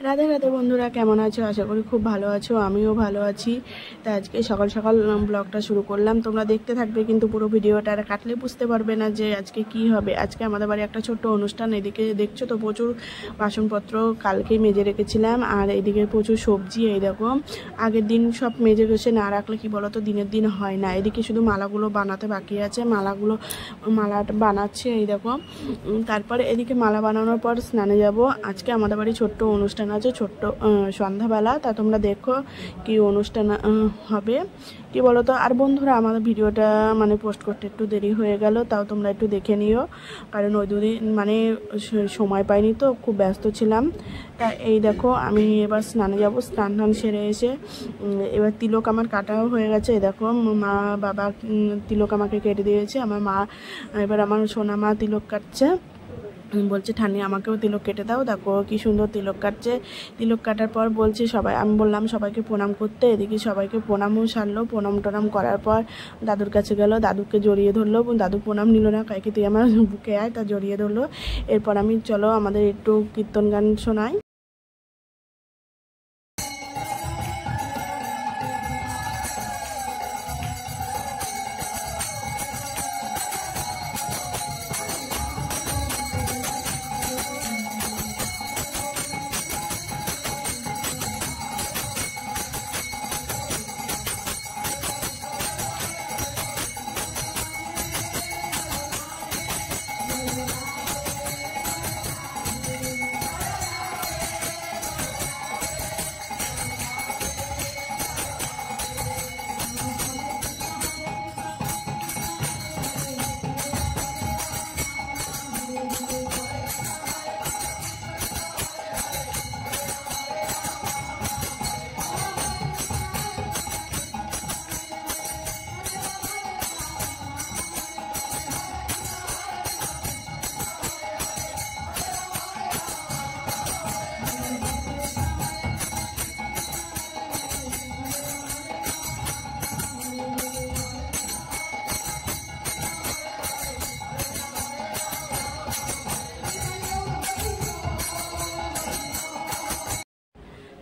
রাধে রাধে বন্ধুরা, কেমন আছো? আশা করি খুব ভালো আছো। আমিও ভালো আছি। তা আজকে সকাল সকাল ব্লগটা শুরু করলাম। তোমরা দেখতে থাকবে কিন্তু পুরো ভিডিওটা, আর কাটলে বুঝতে পারবে না যে আজকে কি হবে। আজকে আমাদের বাড়ি একটা ছোট্ট অনুষ্ঠান। এদিকে দেখছো তো প্রচুর বাসনপত্র কালকেই মেজে রেখেছিলাম, আর এদিকে প্রচুর সবজি। এই দেখো, আগের দিন সব মেজে গেছে না রাখলে কি বলো তো দিনের দিন হয় না। এদিকে শুধু মালাগুলো বানাতে বাকি আছে, মালা বানাচ্ছে। এই দেখো, তারপরে এদিকে মালা বানানোর পর স্নানে যাব। আজকে আমাদের বাড়ি ছোট্ট অনুষ্ঠান আছে, ছোট্ট সন্ধ্যাবেলা। তা তোমরা দেখো কি অনুষ্ঠান হবে কি বলো তো। আর বন্ধুরা, আমাদের ভিডিওটা পোস্ট করতে একটু দেরি হয়ে গেল, তাও তোমরা একটু দেখে নিও, কারণ ওই দুদিন সময় পাইনি তো, খুব ব্যস্ত ছিলাম। তা এই দেখো, আমি এবার স্নানে যাব। স্নান সেরে এসে এবার তিলক আমার কাটাও হয়ে গেছে। এই দেখো, মা বাবা তিলক আমাকে কেটে দিয়েছে। আমার মা এবার আমার সোনা মা তিলক কাটছে। বলছে ঠানি আমাকেও তিলক কেটে দাও। দেখো কি সুন্দর তিলক কাটছে। তিলক কাটার পর বলছে সবাই, আমি বললাম সবাইকে প্রণাম করতে। এদিকে সবাইকে প্রণামও সারলো। প্রণাম টনাম করার পর দাদুর কাছে গেল, দাদুকে জড়িয়ে ধরলো। দাদু প্রণাম নিল না, কয়েকে তুই আমার বুকে আয়, তা জড়িয়ে ধরলো। এরপর আমি চলো আমাদের একটু কীর্তন গান শোনাই।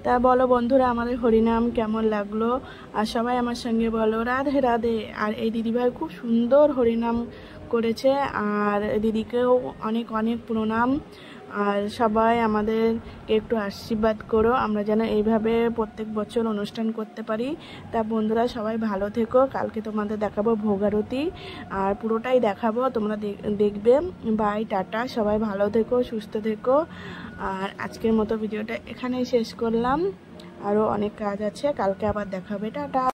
তা বলো বন্ধুরা, আমাদের হরিনাম কেমন লাগলো? আর সবাই আমার সঙ্গে বলো রাধে রাধে। আর এই দিদিভাই খুব সুন্দর হরিনাম করেছে, আর দিদিকেও অনেক অনেক প্রণাম। আর সবাই আমাদেরকে একটু আশীর্বাদ করো, আমরা যেন এইভাবে প্রত্যেক বছর অনুষ্ঠান করতে পারি। তা বন্ধুরা, সবাই ভালো থেকো। কালকে তোমাদের দেখাবো ভোগ আরতি, আর পুরোটাই দেখাবো, তোমরা দেখবে। Bye, tata. সবাই ভালো থেকো, সুস্থ থেকো। আর আজকের মতো ভিডিওটা এখানেই শেষ করলাম। আরও অনেক কাজ আছে, কালকে আবার দেখাবে। টাটা।